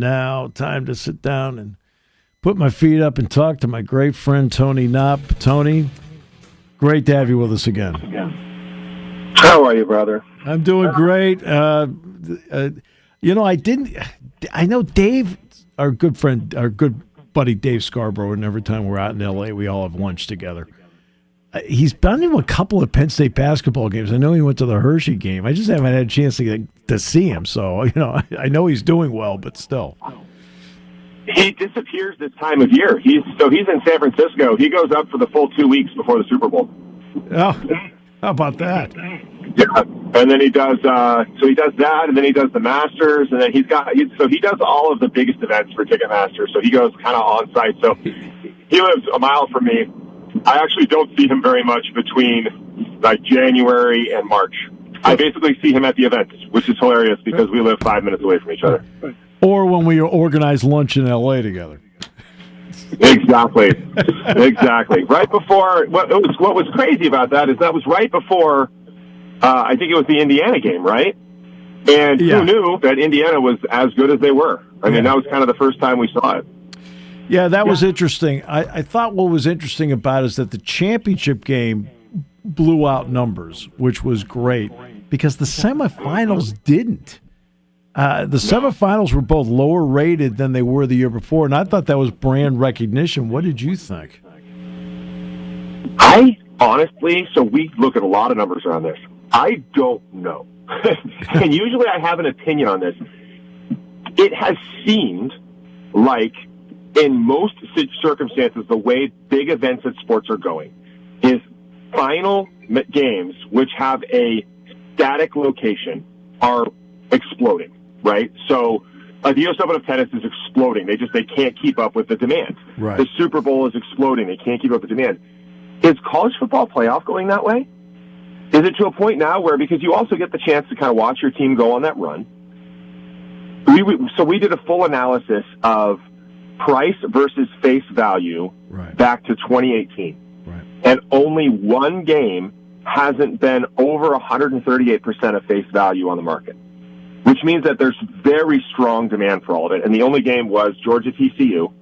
Now, time to sit down and put my feet up and talk to my great friend Tony Knopp. Tony, great to have you with us again. How are you, brother? I'm doing great. I know Dave, our good friend, our good buddy Dave Scarborough, and every time we're out in L.A., we all have lunch together. He's been to a couple of Penn State basketball games. I know he went to the Hershey game. I just haven't had a chance to see him. So, I know he's doing well, but still. He disappears this time of year. He's in San Francisco. He goes up for the full 2 weeks before the Super Bowl. Oh, how about that? Yeah, and then he does. He does that, and then he does the Masters, and then he does all of the biggest events for Ticketmaster. So he goes kind of on site. So he lives a mile from me. I actually don't see him very much between like January and March. I basically see him at the events, which is hilarious because we live 5 minutes away from each other. Or when we organize lunch in L.A. together. Exactly. Right before what was crazy about that is that was right before I think it was the Indiana game, right? And who knew that Indiana was as good as they were? I mean, that was kind of the first time we saw it. Yeah, that was interesting. I thought what was interesting about it is that the championship game blew out numbers, which was great, because the semifinals didn't. The semifinals were both lower rated than they were the year before, and I thought that was brand recognition. What did you think? I honestly, so we look at a lot of numbers around this. I don't know. And usually I have an opinion on this. It has seemed like in most circumstances, the way big events at sports are going is final games, which have a static location, are exploding, right? So the U.S. Open of tennis is exploding. They can't keep up with the demand. Right. The Super Bowl is exploding. They can't keep up with the demand. Is college football playoff going that way? Is it to a point now where, because you also get the chance to kind of watch your team go on that run, we did a full analysis of price versus face value back to 2018. Right. And only one game hasn't been over 138% of face value on the market, which means that there's very strong demand for all of it. And the only game was Georgia TCU,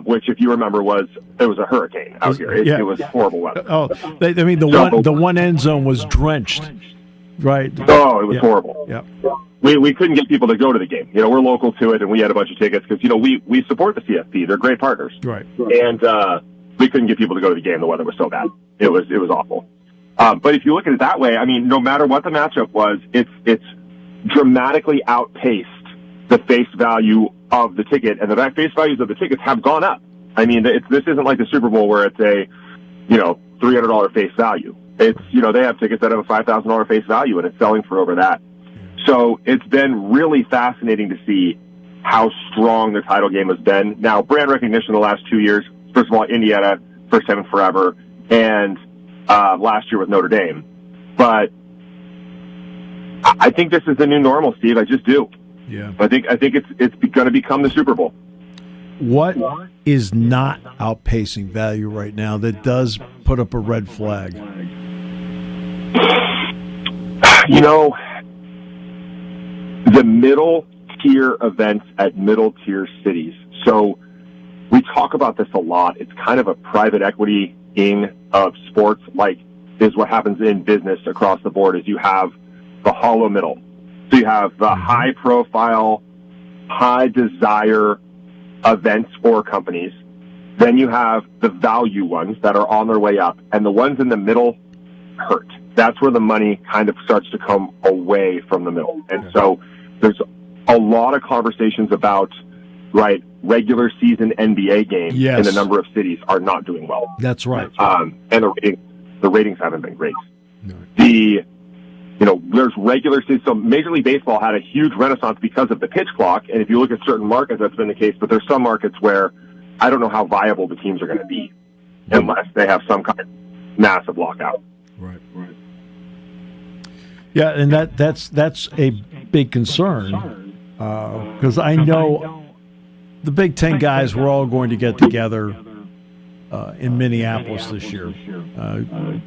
which, if you remember, it was a hurricane out here. It was horrible weather. Oh, the one end zone was drenched, right? Oh, it was horrible. Yeah. We couldn't get people to go to the game. We're local to it, and we had a bunch of tickets because, we support the CFP. They're great partners. Right. And we couldn't get people to go to the game. The weather was so bad. It was awful. But if you look at it that way, I mean, no matter what the matchup was, it's dramatically outpaced the face value of the ticket, and the face values of the tickets have gone up. I mean, this isn't like the Super Bowl where it's a, $300 face value. It's, they have tickets that have a $5,000 face value, and it's selling for over that. So it's been really fascinating to see how strong the title game has been. Now, brand recognition the last 2 years, first of all, Indiana, first time in forever, and last year with Notre Dame. But I think this is the new normal, Steve. I just do. Yeah. I think it's going to become the Super Bowl. What is not outpacing value right now that does put up a red flag? The middle tier events at middle tier cities. So we talk about this a lot. It's kind of a private equity-ing of sports, like is what happens in business across the board, is you have the hollow middle. So you have the high-profile, high-desire events or companies. Then you have the value ones that are on their way up, and the ones in the middle hurt. That's where the money kind of starts to come away from the middle. And so there's a lot of conversations about, regular season NBA games in a number of cities are not doing well. That's right. And the ratings haven't been great. No. There's regular season. So Major League Baseball had a huge renaissance because of the pitch clock. And if you look at certain markets, that's been the case. But there's some markets where I don't know how viable the teams are going to be unless they have some kind of massive lockout. Right. Yeah, and that's a big concern because I know the Big Ten guys were all going to get together in Minneapolis this year.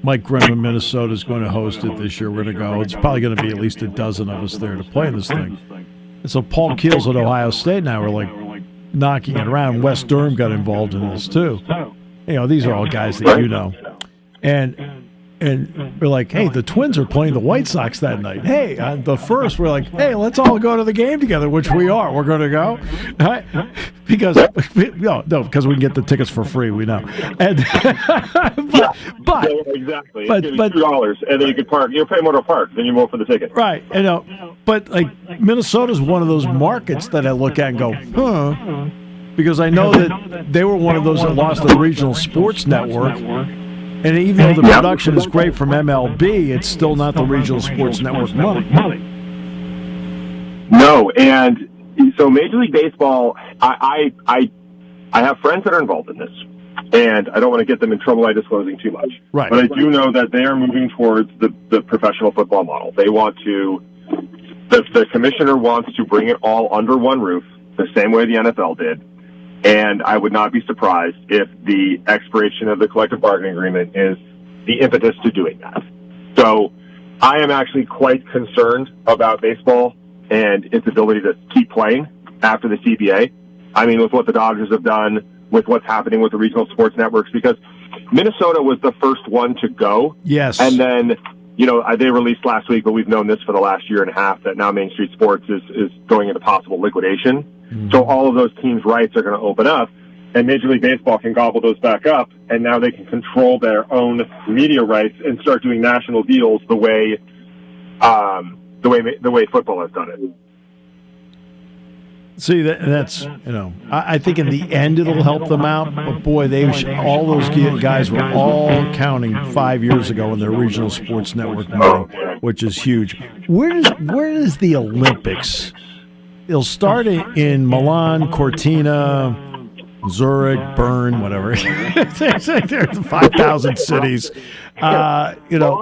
Mike Grimm in Minnesota is going to host it this year. We're going to go. It's probably going to be at least a dozen of us there to play in this thing. So Paul Keels at Ohio State now were like knocking it around. Wes Durham got involved in this too. These are all guys that you know. And we're like, hey, the Twins are playing the White Sox that night. Hey, on the first, we're like, hey, let's all go to the game together, which we are. We're going to go. Right? Because we can get the tickets for free, we know. And but exactly. But $2, and then you could park. You pay more to park, then you more for the ticket. Right. But like Minnesota's one of those markets that I look at and go, because I know that they were one of those that lost the regional sports network. And even though the production is great from MLB, it's still not the regional sports network money. No, and so Major League Baseball, I have friends that are involved in this, and I don't want to get them in trouble by disclosing too much. Right. But I do know that they are moving towards the professional football model. They want to, the commissioner wants to bring it all under one roof, the same way the NFL did. And I would not be surprised if the expiration of the collective bargaining agreement is the impetus to doing that. So I am actually quite concerned about baseball and its ability to keep playing after the CBA. I mean, with what the Dodgers have done, with what's happening with the regional sports networks, because Minnesota was the first one to go. Yes. And then, they released last week, but we've known this for the last year and a half, that now Main Street Sports is going into possible liquidation. Mm-hmm. So all of those teams' rights are going to open up, and Major League Baseball can gobble those back up, and now they can control their own media rights and start doing national deals the way football has done it. See, that's I think in the end it'll help them out, but boy, all those guys were all counting 5 years ago in their regional sports network money, which is huge. Where does the Olympics? It'll start in Milan, Cortina, Zurich, Bern, whatever. There's 5,000 cities. Milan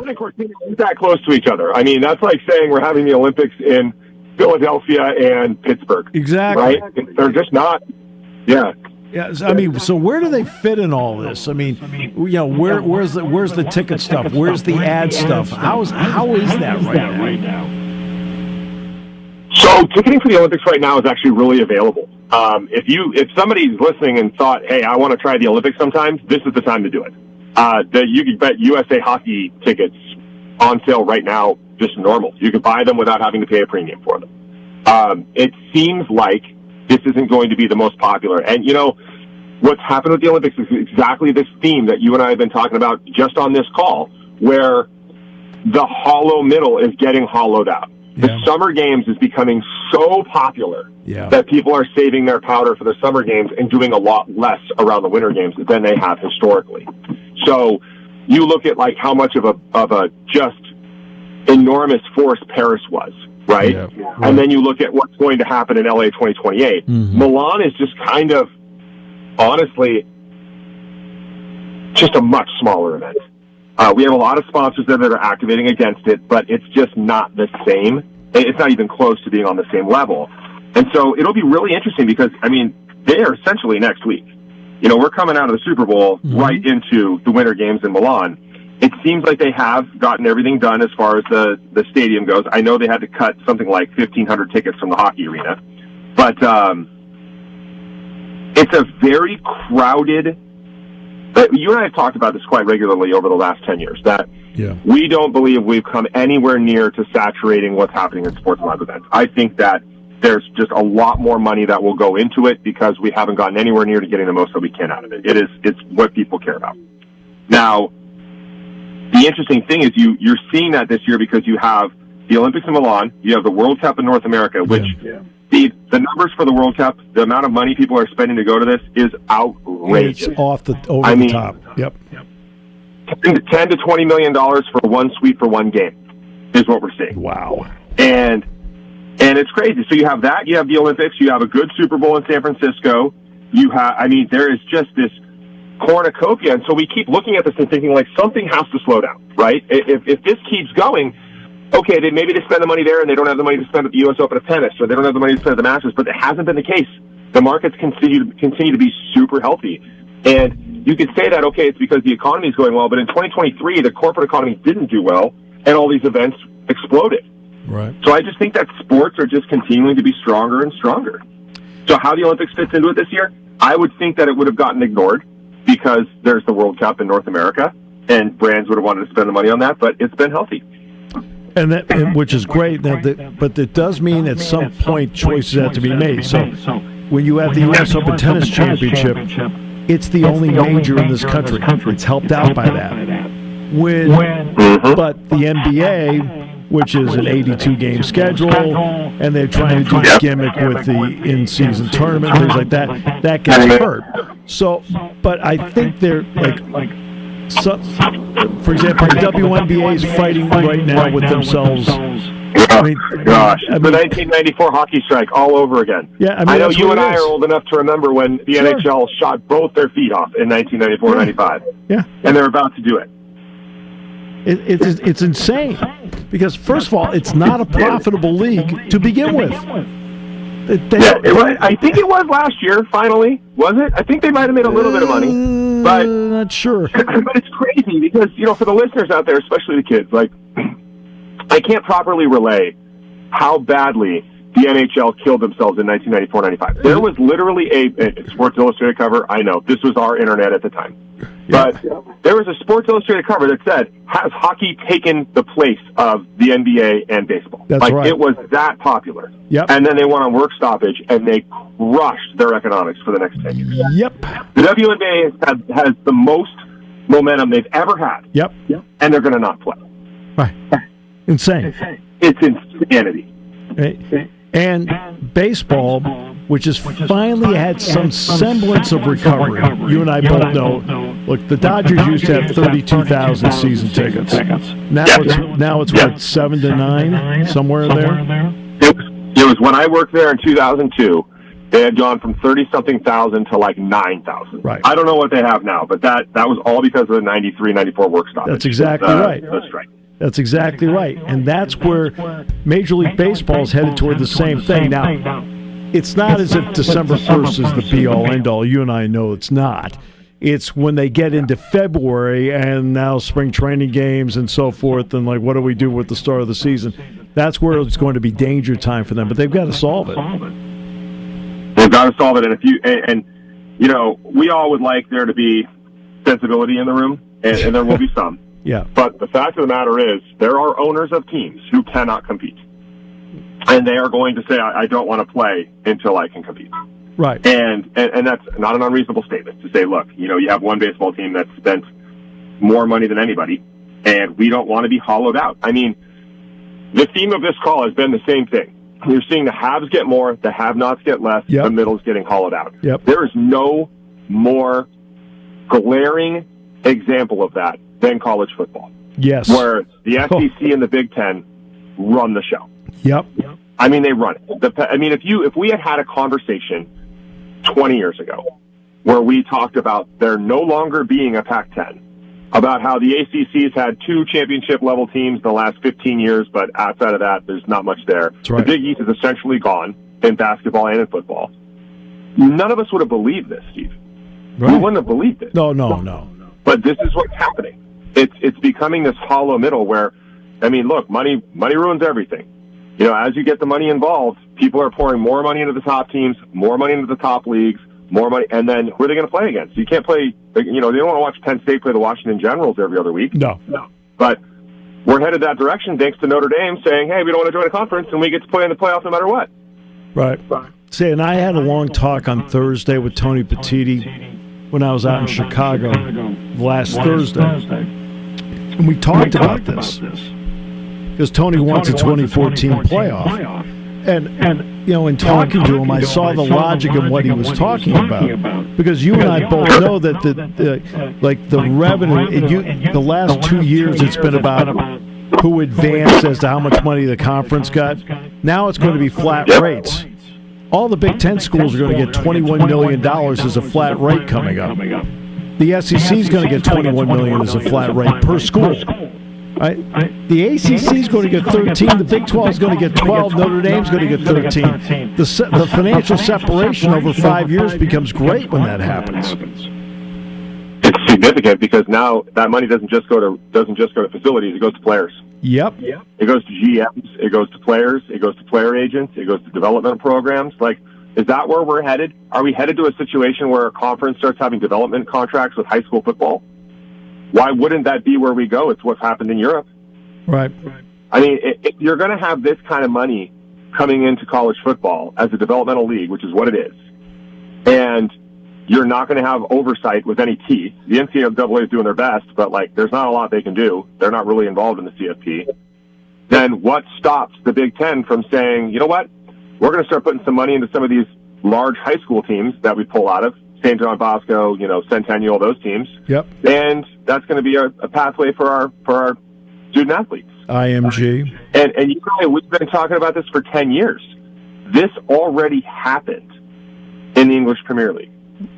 and Cortina aren't that close to each other. I mean, that's like saying we're having the Olympics in Philadelphia and Pittsburgh. Exactly. Right? They're just not. Yeah. Yeah. I mean, so where do they fit in all this? I mean, where's the ticket stuff? Where's the ad stuff? How is that right now? So ticketing for the Olympics right now is actually really available. If somebody's listening and thought, hey, I want to try the Olympics sometime, this is the time to do it. You can bet USA Hockey tickets on sale right now, just normal. You can buy them without having to pay a premium for them. It seems like this isn't going to be the most popular. And, what's happened with the Olympics is exactly this theme that you and I have been talking about just on this call, where the hollow middle is getting hollowed out. The summer games is becoming so popular that people are saving their powder for the summer games and doing a lot less around the winter games than they have historically. So you look at like how much of a just enormous force Paris was, right? Yeah, right? And then you look at what's going to happen in LA 2028. Mm-hmm. Milan is just kind of, honestly, just a much smaller event. We have a lot of sponsors there that are activating against it, but it's just not the same. It's not even close to being on the same level. And so it'll be really interesting because, I mean, they are essentially next week. We're coming out of the Super Bowl right into the Winter Games in Milan. It seems like they have gotten everything done as far as the stadium goes. I know they had to cut something like 1,500 tickets from the hockey arena. But it's a very crowded... You and I have talked about this quite regularly over the last 10 years, that we don't believe we've come anywhere near to saturating what's happening in sports live events. I think that there's just a lot more money that will go into it because we haven't gotten anywhere near to getting the most that we can out of it. It's what people care about. Now, the interesting thing is you're seeing that this year because you have the Olympics in Milan, you have the World Cup in North America, which the numbers for the World Cup, the amount of money people are spending to go to this is outrageous. It's over the top. Yep. $10 to $20 million for one suite for one game is what we're seeing. Wow. And it's crazy. So you have that, you have the Olympics, you have a good Super Bowl in San Francisco. There is just this cornucopia. And so we keep looking at this and thinking like something has to slow down, right? If this keeps going, okay, maybe they spend the money there and they don't have the money to spend at the U.S. Open of tennis, or they don't have the money to spend at the Masters, but it hasn't been the case. The markets continue to be super healthy. And you could say that, okay, it's because the economy is going well, but in 2023, the corporate economy didn't do well, and all these events exploded. Right. So I just think that sports are just continuing to be stronger and stronger. So how the Olympics fits into it this year, I would think that it would have gotten ignored because there's the World Cup in North America, and brands would have wanted to spend the money on that, but it's been healthy. And which is great, but it does mean at some point choices have to be made. So when you have the U.S. Open Tennis Championship, it's the only major in this country. It's helped out by that. But the NBA, which is an 82-game schedule, and they're trying to do the gimmick with the in-season tournament, things like that, that gets hurt. So, but I think they're so, for example, the WNBA is fighting right now with themselves. The 1994 hockey strike all over again. Yeah, I know you and I are old enough to remember when the NHL shot both their feet off in 1994-95. Yeah. And they're about to do it. It's insane because, first of all, it's not a profitable league to begin with. I think it was last year, finally. Was it? I think they might have made a little bit of money. But not sure. But it's crazy because, for the listeners out there, especially the kids, I can't properly relay how badly the NHL killed themselves in 1994-95. There was literally a Sports Illustrated cover. I know. This was our internet at the time. Yeah. But there was a Sports Illustrated cover that said, has hockey taken the place of the NBA and baseball? That's right. It was that popular. Yep. And then they went on work stoppage, and they crushed their economics for the next 10 years. Yep. The WNBA has the most momentum they've ever had. Yep. And they're going to not play. Right. Insane. It's insanity. Right. And baseball, which has finally had some semblance of recovery. You and I both know. Look, the Dodgers used to have 32,000 season tickets. Now it's what, 7 to 9, somewhere in there. It was when I worked there in 2002. They had gone from 30-something thousand to 9,000. Right. I don't know what they have now, but that was all because of the 93, 94 work stoppage. That's exactly right. That's right. That's exactly right. And that's where Major League Baseball is headed toward the same thing. Now, it's not as if December 1st is the be-all, end-all. You and I know it's not. It's when they get into February and now spring training games and so forth, and what do we do with the start of the season? That's where it's going to be danger time for them, but they've got to solve it. They've got to solve it. And we all would like there to be sensibility in the room, and there will be some. Yeah. But the fact of the matter is, there are owners of teams who cannot compete. And they are going to say, I don't want to play until I can compete. Right. And that's not an unreasonable statement to say, look, you have one baseball team that's spent more money than anybody, and we don't want to be hollowed out. I mean, the theme of this call has been the same thing. You're seeing the haves get more, the have-nots get less, the middle's getting hollowed out. Yep. There is no more glaring example of that than college football. Yes. Where the SEC and the Big Ten run the show. Yep. I mean, they run it. If we had a conversation 20 years ago where we talked about there no longer being a Pac-10, about how the ACC's had 2 championship-level teams in the last 15 years, but outside of that, there's not much there. That's right. The Big East is essentially gone in basketball and in football. None of us would have believed this, Steve. Right. We wouldn't have believed it. No. But this is what's happening. It's becoming this hollow middle where, look, money ruins everything. As you get the money involved, people are pouring more money into the top teams, more money into the top leagues, more money, and then who are they going to play against? You can't play, they don't want to watch Penn State play the Washington Generals every other week. No. But we're headed that direction thanks to Notre Dame saying, hey, we don't want to join a conference, and we get to play in the playoffs no matter what. Right. See, and I had a long talk on Thursday with Tony Petitti when I was out in Chicago last Thursday. And we talked about this because Tony wants a 2014 playoff. And in talking to him, I saw the logic in what he was talking about. Because you and I both know that the revenue, the last 2 years, it's been about who advanced as to how much money the conference got. Now it's going to be flat rates. All the Big Ten schools are going to get $21 million as a flat rate coming up. The SEC is going to get $21 million as a flat rate per school. Right? The ACC is going to get 13. The Big 12 is going to get 12. Notre Dame's going to get 13. The financial separation over 5 years becomes great when that happens. It's significant because now that money doesn't just go to facilities; it goes to players. Yep. It goes to GMs. It goes to players. It goes to player agents. It goes to development programs. Like, is that where we're headed? Are we headed to a situation where a conference starts having development contracts with high school football? Why wouldn't that be where we go? It's what's happened in Europe. Right. I mean, if you're going to have this kind of money coming into college football as a developmental league, which is what it is, and you're not going to have oversight with any teeth. The NCAA is doing their best, but like, there's not a lot they can do. They're not really involved in the CFP. Then what stops the Big Ten from saying, you know what, we're going to start putting some money into some of these large high school teams that we pull out of, St. John Bosco, Centennial, those teams. Yep. And that's going to be a pathway for our student athletes. IMG. And you know, we've been talking about this for 10 years. This already happened in the English Premier League.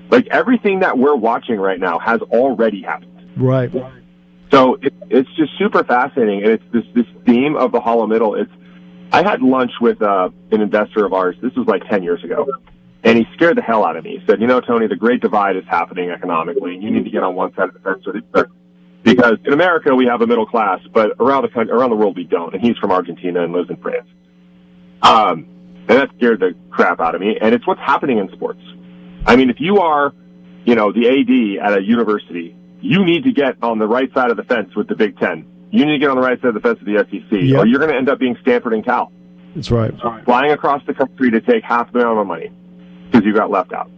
Like, everything that we're watching right now has already happened. Right. So it's just super fascinating, and it's this theme of the hollow middle. I had lunch with an investor of ours. This was like 10 years ago, and he scared the hell out of me. He said, Tony, the great divide is happening economically, and you need to get on one side of the fence with it. Because in America, we have a middle class, but around the world, we don't. And he's from Argentina and lives in France. And that scared the crap out of me, and it's what's happening in sports. I mean, if you are, the AD at a university, you need to get on the right side of the fence with the Big Ten. You need to get on the right side of the fence with the SEC, Yep. or you're going to end up being Stanford and Cal. That's right. Flying across the country to take half the amount of money because you got left out.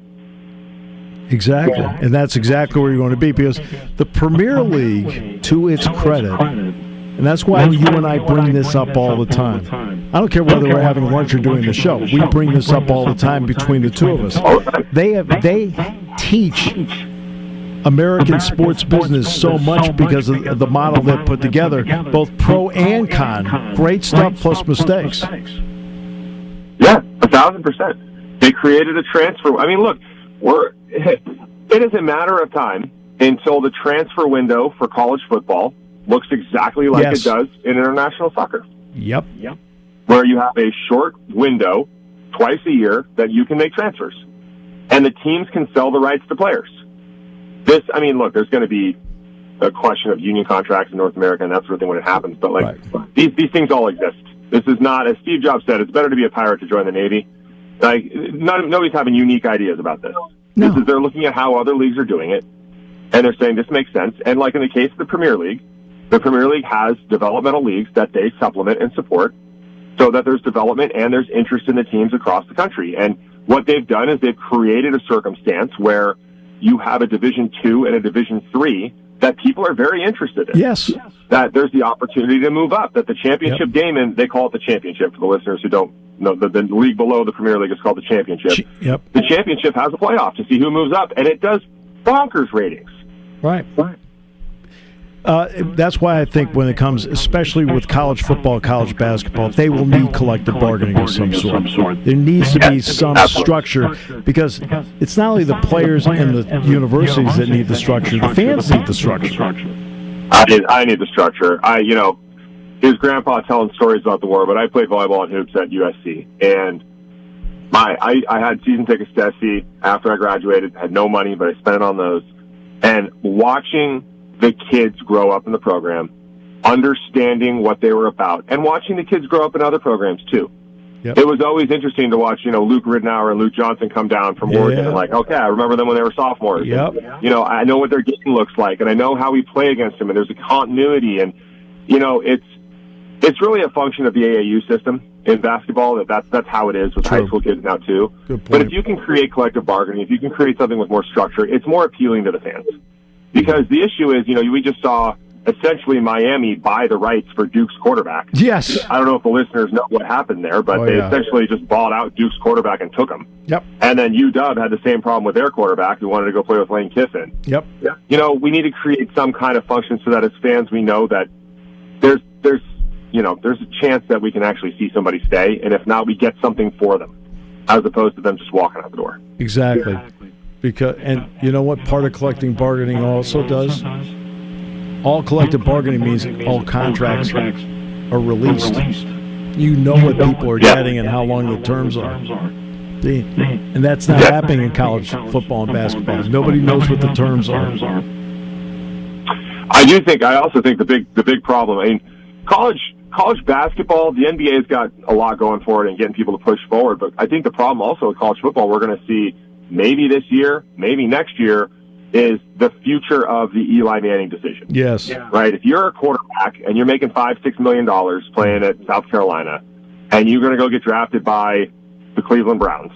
Exactly. And that's exactly where you're going to be, because the Premier League, to its credit, and that's why you and I bring this up all the time. I don't care whether we're having lunch or doing the show. We bring this up all the time between the two of us. They teach American sports business so much because of the model they put together, both pro and con. Great stuff plus mistakes. Yeah, 1,000%. They created a transfer. I mean, look, it is a matter of time until the transfer window for college football looks exactly like it does in international soccer. Yep. Where you have a short window twice a year that you can make transfers, and the teams can sell the rights to players. Look, there's going to be a question of union contracts in North America and that sort of thing when it happens, but these things all exist. This is not, as Steve Jobs said, it's better to be a pirate to join the Navy. Like, nobody's having unique ideas about this. No. They're looking at how other leagues are doing it, and they're saying this makes sense. And like in the case of the Premier League has developmental leagues that they supplement and support so that there's development and there's interest in the teams across the country. And what they've done is they've created a circumstance where you have a Division II and a Division III that people are very interested in. Yes. That there's the opportunity to move up, that the championship game, and they call it the championship for the listeners who don't know, the league below the Premier League is called the championship. Yep. The championship has a playoff to see who moves up, and it does bonkers ratings. Right. That's why I think when it comes, especially with college football, college basketball, they will need collective bargaining of some sort. There needs to be some structure, because it's not only the players and the universities that need the structure, the fans need the structure. I need the structure. His grandpa telling stories about the war, but I played volleyball and hoops at USC, and I had season tickets to SC after I graduated. I had no money, but I spent it on those. And watching the kids grow up in the program, understanding what they were about, and watching the kids grow up in other programs too. Yep. It was always interesting to watch, Luke Ridnour and Luke Johnson come down from Oregon, and okay, I remember them when they were sophomores. Yep. And, I know what their game looks like, and I know how we play against them, and there's a continuity, and it's really a function of the AAU system in basketball. That's how it is with high school kids now too. But if you can create collective bargaining, if you can create something with more structure, it's more appealing to the fans. Because the issue is, we just saw essentially Miami buy the rights for Duke's quarterback. Yes. I don't know if the listeners know what happened there, but they essentially just bought out Duke's quarterback and took him. Yep. And then UW had the same problem with their quarterback who wanted to go play with Lane Kiffin. Yep. We need to create some kind of function so that as fans we know that there's a chance that we can actually see somebody stay, and if not, we get something for them, as opposed to them just walking out the door. Exactly. And you know what part of collective bargaining also does? All collective bargaining means all contracts are released. You know what people are getting and how long the terms are. See? And that's not happening in college football and basketball. Nobody knows what the terms are. I also think the big problem, college college basketball, the NBA's got a lot going for it and getting people to push forward. But I think the problem also with college football, we're going to see maybe this year, maybe next year, is the future of the Eli Manning decision. Yes. Right? If you're a quarterback and you're making $5-6 million playing at South Carolina, and you're going to go get drafted by the Cleveland Browns,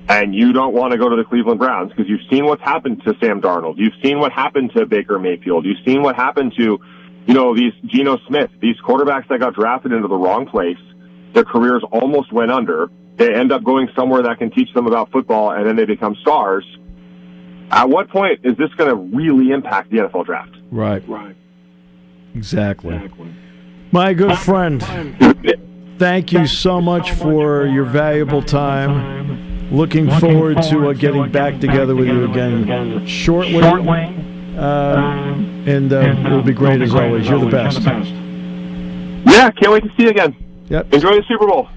and you don't want to go to the Cleveland Browns because you've seen what's happened to Sam Darnold, you've seen what happened to Baker Mayfield, you've seen what happened to, these Geno Smith, these quarterbacks that got drafted into the wrong place, their careers almost went under. They end up going somewhere that can teach them about football, and then they become stars. At what point is this going to really impact the NFL draft? Right. Exactly. My good friend, thank you so much for your valuable time. Looking forward to getting back together with you again shortly. And it'll be great as always. You're the best. Yeah, can't wait to see you again. Yep. Enjoy the Super Bowl.